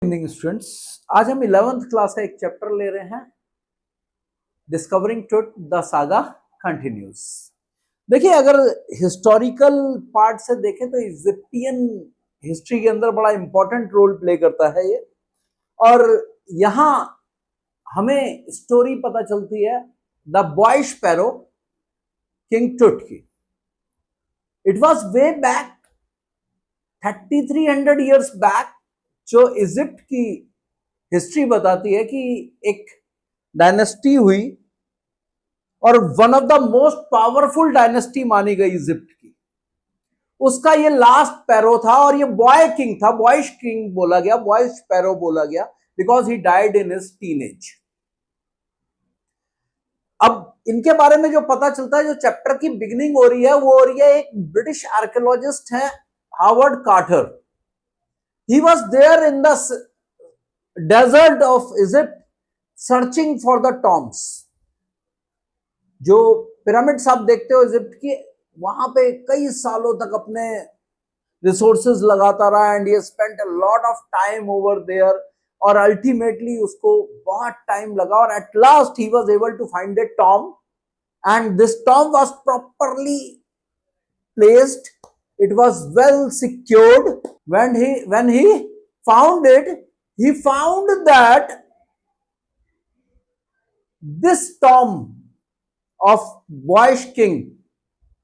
Evening students, आज हम 11th class का एक चैप्टर ले रहे हैं, discovering truth the saga continues. देखिए, अगर हिस्टोरिकल पार्ट से देखें तो इजिप्टियन हिस्ट्री के अंदर बड़ा इंपॉर्टेंट रोल प्ले करता है ये। और यहां हमें स्टोरी पता चलती है द बॉयज पैरो किंग टुट की। It was way back 3300 years back. जो इजिप्ट की हिस्ट्री बताती है कि एक डायनेस्टी हुई और one of the most powerful dynasty मानी गई इजिप्ट की। उसका ये लास्ट पैरो था और ये बॉय किंग था। बॉयज किंग बोला गया, बॉयज पैरो बोला गया because he died in his teenage. अब इनके बारे में जो पता चलता है, जो चैप्टर की बिगिनिंग हो रही है वो हो रही है एक ब्रिटिश आर्कियोलॉजिस्ट है Howard Carter. He was there in the desert of Egypt searching for the tombs. जो पिरामिड्स आप देखते हो इजिप्ट की, वहां पे कई सालों तक अपने रिसोर्सेज लगाता रहा and he spent a lot of time over there। और अल्टीमेटली उसको बहुत टाइम लगा और at last he was able to find a tomb and this tomb was properly placed. It was well secured. When he found it, he found that this tomb of Boish king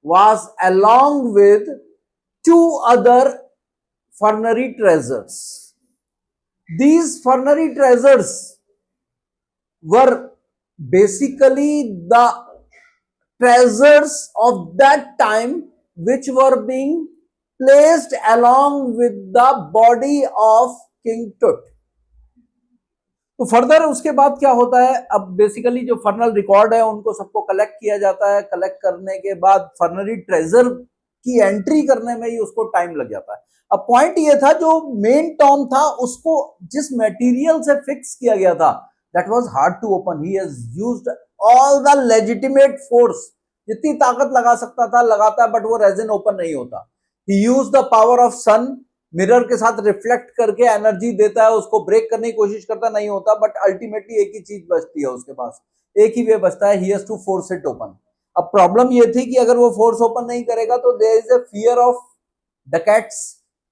was along with two other funerary treasures. These funerary treasures were basically the treasures of that time which were being placed along with the body of King Tut। तो further उसके बाद क्या होता है, अब basically जो फर्नल record है उनको सबको कलेक्ट किया जाता है। कलेक्ट करने के बाद फर्नरी ट्रेजर की एंट्री करने में ही उसको टाइम लग जाता है। अब पॉइंट ये था, जो मेन टॉम था उसको जिस मटेरियल से फिक्स किया गया था that was hard to open. He has used all the legitimate force, जितनी ताकत लगा सकता था लगाता है, बट वो रेजिन ओपन नहीं होता। He used the power of sun, mirror के साथ रिफ्लेक्ट करके एनर्जी देता है, उसको ब्रेक करने की कोशिश करता नहीं होता, बट अल्टीमेटली एक ही चीज बचती है उसके पास, एक ही वे बचता है, he has to force it open. अब प्रॉब्लम ये थी कि अगर वो फोर्स ओपन नहीं करेगा तो there is a fear of dacoits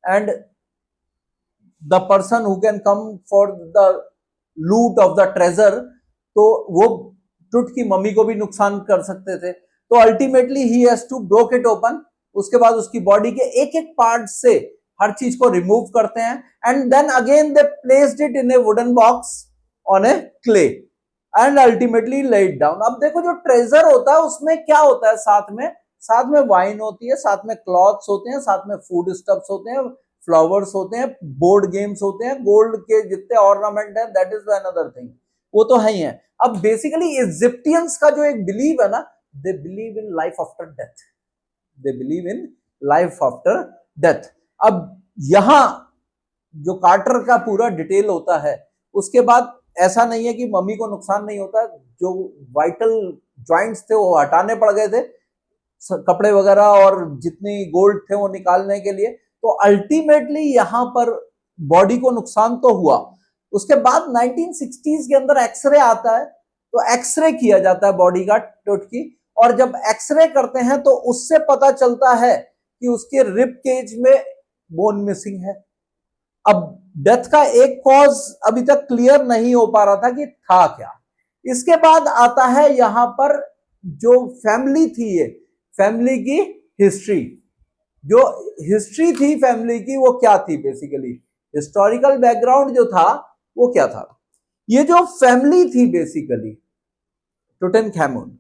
and the person who can come for the loot of the treasure, तो वो टुट की मम्मी को भी नुकसान कर सकते थे। तो ultimately he has to broke it open. उसके बाद उसकी बॉडी के एक एक पार्ट से हर चीज को रिमूव करते हैं and then again they placed it in a wooden box on a clay and ultimately laid down. अब देखो, जो ट्रेजर होता है उसमें क्या होता है, साथ में वाइन होती है, साथ में क्लॉथ्स होते हैं, साथ में फूड स्टफ्स होते हैं, फ्लावर्स होते हैं, बोर्ड गेम्स होते हैं, गोल्ड के जितने ऑर्नामेंट है, दैट इज अनदर थिंग, वो तो है ही है। अब बेसिकली इजिप्टियंस का जो एक बिलीव है ना, they believe in life after death. They believe in life after death. अब यहां जो कार्टर का पूरा डिटेल होता है, उसके बाद ऐसा नहीं है कि मम्मी को नुकसान नहीं होता, जो वाइटल जॉइंट्स थे वो हटाने पड़ गए थे, कपड़े वगैरह और जितनी गोल्ड थे वो निकालने के लिए। तो अल्टीमेटली यहां पर बॉडी को नुकसान तो हुआ। उसके बाद 1960s के अंदर एक्सरे आता है, तो एक्सरे किया जाता है बॉडी का टुट की, और जब एक्सरे करते हैं तो उससे पता चलता है कि उसके रिब केज में बोन मिसिंग है। अब डेथ का एक कॉज अभी तक क्लियर नहीं हो पा रहा था कि था क्या। इसके बाद आता है यहां पर जो फैमिली थी, ये फैमिली की हिस्ट्री, जो हिस्ट्री थी फैमिली की वो क्या थी, बेसिकली हिस्टोरिकल बैकग्राउंड जो था वो क्या था। ये जो फैमिली थी बेसिकली टुटनखामुन,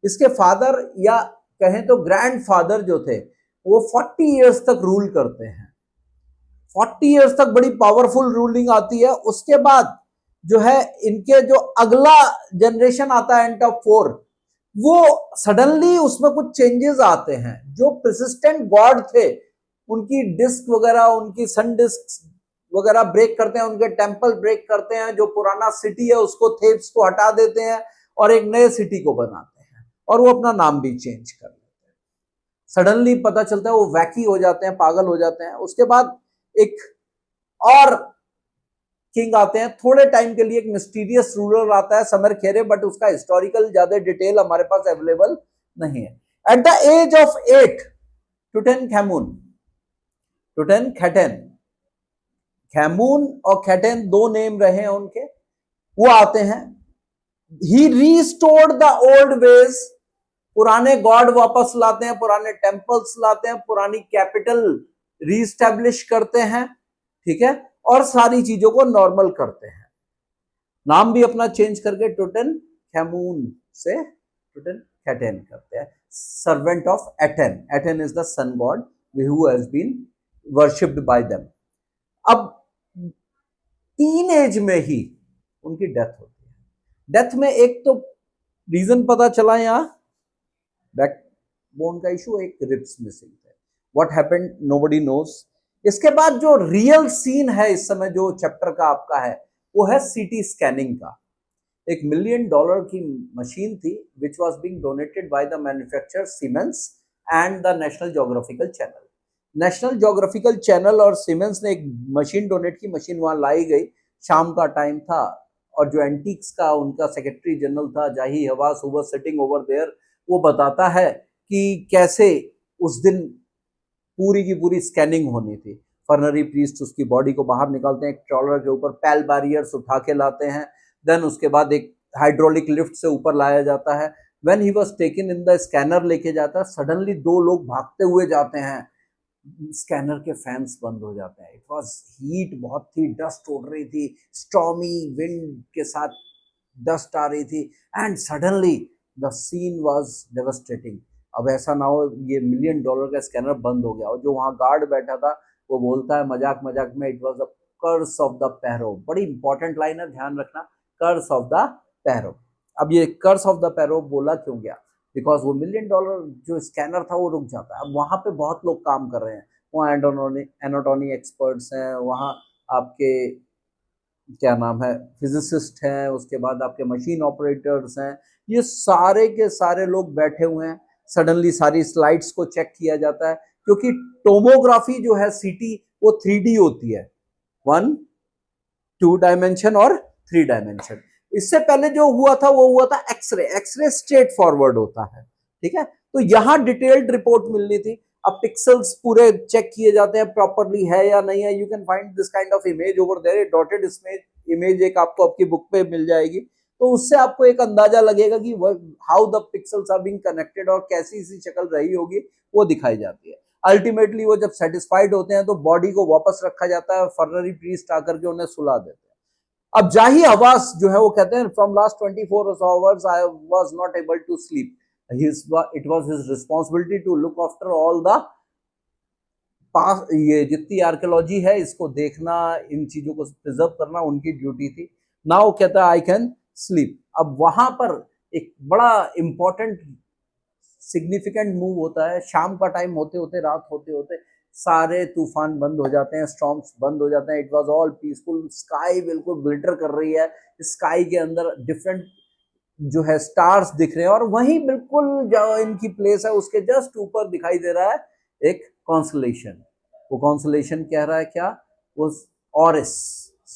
इसके फादर या कहें तो ग्रैंडफादर जो थे वो 40 इयर्स तक रूल करते हैं। 40 इयर्स तक बड़ी पावरफुल रूलिंग आती है। उसके बाद जो है इनके जो अगला जनरेशन आता है, एंड ऑफ 4, वो सडनली उसमें कुछ चेंजेस आते हैं। जो प्रेसिस्टेंट गॉड थे उनकी डिस्क वगैरह, उनकी सन डिस्क वगैरह ब्रेक करते हैं, उनके टेम्पल ब्रेक करते हैं, जो पुराना सिटी है उसको, थेब्स को हटा देते हैं और एक नए सिटी को बनाते हैं, और वो अपना नाम भी चेंज कर लेते हैं। सडनली पता चलता है वो वैकी हो जाते हैं, पागल हो जाते हैं। उसके बाद एक और किंग आते हैं, थोड़े टाइम के लिए एक मिस्टीरियस रूलर आता है समरखेरे, बट उसका हिस्टोरिकल ज्यादा डिटेल हमारे पास अवेलेबल नहीं है। एट द एज ऑफ 8 टुटनखामुन, टुटनखैटन, खैमून और खैटन दो नेम रहे हैं उनके, वो आते हैं। ही रीस्टोर्ड द ओल्ड वेज, पुराने गॉड वापस लाते हैं, पुराने टेम्पल्स लाते हैं, पुरानी कैपिटल रीस्टैब्लिश करते हैं, ठीक है, और सारी चीजों को नॉर्मल करते हैं। नाम भी अपना चेंज करके टुटनखैमून से टुटनखैटन करते हैं, servant of Aten. Aten is the sun god who has been worshipped by them. अब टीन एज में ही उनकी डेथ होती है। डेथ में एक तो रीजन पता चला, यहां बैकबोन का इशू, एक रिब्स मिसिंग थे। What happened nobody knows. इसके बाद जो रियल सीन है इस समय जो चैप्टर का आपका है, वो है सीटी स्कैनिंग का। एक $1 मिलियन की मशीन थी which was being donated by the manufacturer siemens and the national geographical channel. National geographical channel और सीमेंस ने एक मशीन डोनेट की, मशीन वहां लाई गई, शाम का टाइम था, और जो एंटीक्स का उनका सेक्रेटरी जनरल था Zahi Hawass, who was sitting over there, वो बताता है कि कैसे उस दिन पूरी की पूरी स्कैनिंग होनी थी। फर्नरी प्रीस्ट उसकी बॉडी को बाहर निकालते हैं, एक ट्रॉलर के ऊपर पैल बैरियर्स उठा के लाते हैं, देन उसके बाद एक हाइड्रोलिक लिफ्ट से ऊपर लाया जाता है। When he was taken in the scanner लेके जाता है, सडनली 2 लोग भागते हुए जाते हैं, स्कैनर के फैंस बंद हो जाते हैं। इट वाज हीट बहुत थी, डस्ट उड़ रही थी, स्टॉर्मी विंड के साथ डस्ट आ रही थी, and suddenly the scene was devastating. अब ऐसा ना हो ये $1 मिलियन का स्कैनर बंद हो गया, और जो वहां गार्ड बैठा था वो बोलता है मजाक मजाक में, it was the curse of the pharaoh. बड़ी इंपॉर्टेंट लाइन है, ध्यान रखना, कर्स ऑफ द पैरो। अब ये कर्स ऑफ द पैरो बोला क्यों गया, बिकॉज वो $1 मिलियन जो स्कैनर था वो रुक जाता है। अब वहां पे बहुत लोग काम कर रहे हैं, वहाँ एनाटॉमी एक्सपर्ट्स हैं, वहाँ आपके क्या नाम है फिजिसिस्ट हैं, उसके बाद आपके मशीन ऑपरेटर्स हैं, ये सारे के सारे लोग बैठे हुए हैं। सडनली सारी स्लाइड्स को चेक किया जाता है, क्योंकि टोमोग्राफी जो है सीटी वो 3D होती है, 1, 2 डायमेंशन और 3 डायमेंशन। इससे पहले जो हुआ था वो हुआ था एक्सरे। एक्सरे स्ट्रेट फॉरवर्ड होता है, ठीक है। तो यहां डिटेल्ड रिपोर्ट मिलनी थी। अब पिक्सल्स पूरे चेक किए जाते हैं प्रॉपरली है या नहीं है। You can find this kind of image over there, dotted image एक आपको आपकी बुक पे मिल जाएगी, तो उससे आपको एक अंदाजा लगेगा कि how the pixels are being connected और कैसी सी शक्ल रही होगी, वो दिखाई जाती है। अल्टीमेटली वो जब सेटिस्फाइड होते हैं तो बॉडी को वापस रखा जाता है, फर्नरी प्रीस्ट आकर के उन्हें सुला देते हैं। अब जाही हवास जो है वो कहते हैं from last 24 hours I was not able to sleep, it was his responsibility to look after all the pass, ये जितनी आर्कियोलॉजी है इसको देखना, इन चीजों को प्रिजर्व करना उनकी ड्यूटी थी। नाउ कहता है आई कैन स्लीप। अब वहां पर एक बड़ा इंपॉर्टेंट सिग्निफिकेंट मूव होता है। शाम का टाइम होते होते, रात होते होते सारे तूफान बंद हो जाते हैं, स्टॉर्म्स बंद हो जाते हैं। It was all peaceful, sky बिल्कुल ग्लिटर कर रही है, स्काई के अंदर डिफरेंट जो है स्टार्स दिख रहे हैं, और वहीं बिल्कुल जो इनकी प्लेस है उसके जस्ट ऊपर दिखाई दे रहा है एक कॉन्सलेशन। वो कॉन्सलेशन कह रहा है क्या, वो orris,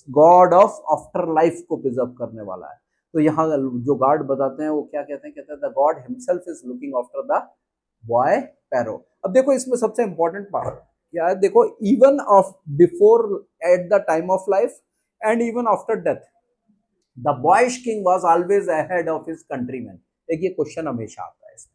God of after life को प्रिजर्व करने वाला है। तो यहाँ जो गार्ड बताते हैं वो क्या कहते हैं, कहते हैं the God himself is looking after the boy पैरो। अब देखो इसमें सबसे इंपॉर्टेंट पार्ट क्या है, देखो even of before at the time of life and even after death the boys king was always ahead of his countryman. एक ये क्वेश्चन हमेशा आता है इसमें,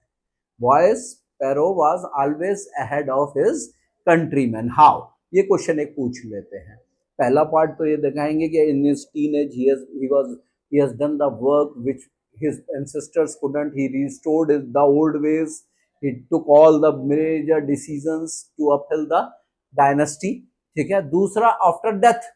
बॉयज पैरो was always ahead of his countryman, how, ये क्वेश्चन एक पूछ लेते हैं। पहला पार्ट तो ये दिखाएंगे कि in his teenage he has done the work which his ancestors couldn't. He restored the old ways. He took all the major decisions to uphold the dynasty. ठीक है। दूसरा, after death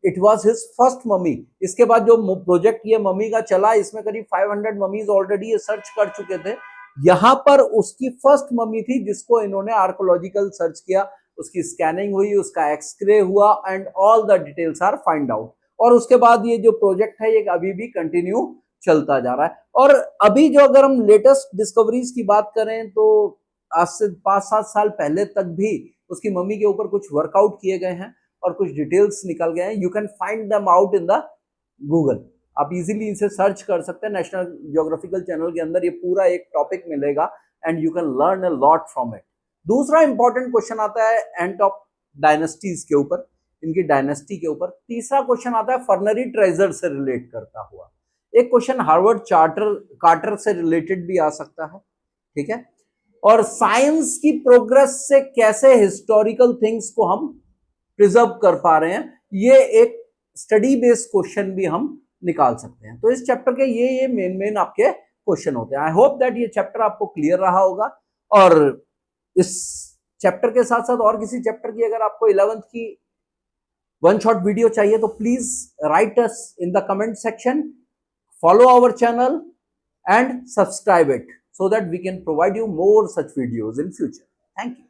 it was his first mummy. इसके बाद जो project ये mummy का चला, इसमें करीब 500 ममीज ऑलरेडी ये सर्च कर चुके थे। यहां पर उसकी फर्स्ट ममी थी जिसको इन्होंने आर्कोलॉजिकल सर्च किया, उसकी स्कैनिंग हुई, उसका एक्सरे हुआ, and all the details are find out. और उसके बाद ये जो प्रोजेक्ट है ये अभी भी कंटिन्यू चलता जा रहा है। और अभी जो अगर हम लेटेस्ट डिस्कवरीज की बात करें तो आज से 5-7 साल पहले तक भी उसकी मम्मी के ऊपर कुछ वर्कआउट किए गए हैं, और कुछ डिटेल्स निकल गए हैं. You can find them out in the Google. आप इजीली इसे सर्च कर सकते हैं. नेशनल ज्योग्राफिकल चैनल के अंदर ये पूरा एक टॉपिक मिलेगा and you can learn a lot from it. दूसरा इंपॉर्टेंट क्वेश्चन आता है एंड ऑफ डायनेस्टीज के ऊपर, इनकी डायनेस्टी के ऊपर. तीसरा क्वेश्चन आता है फर्नरी ट्रेजर से रिलेट करता हुआ. एक क्वेश्चन हार्वर्ड कार्टर से रिलेटेड भी आ सकता है. ठीक है. और साइंस की प्रोग्रेस से कैसे हिस्टोरिकल थिंग्स को हम प्रिजर्व कर पा रहे हैं, ये एक स्टडी बेस्ड क्वेश्चन भी हम निकाल सकते हैं. तो इस चैप्टर के ये मेन आपके क्वेश्चन होते हैं. आई होप दैट ये चैप्टर आपको क्लियर रहा होगा. और इस चैप्टर के साथ साथ और किसी चैप्टर की अगर आपको 11th की वन शॉट वीडियो चाहिए तो please write us in the comment section. Follow our channel and subscribe it so that we can provide you more such videos in future. Thank you.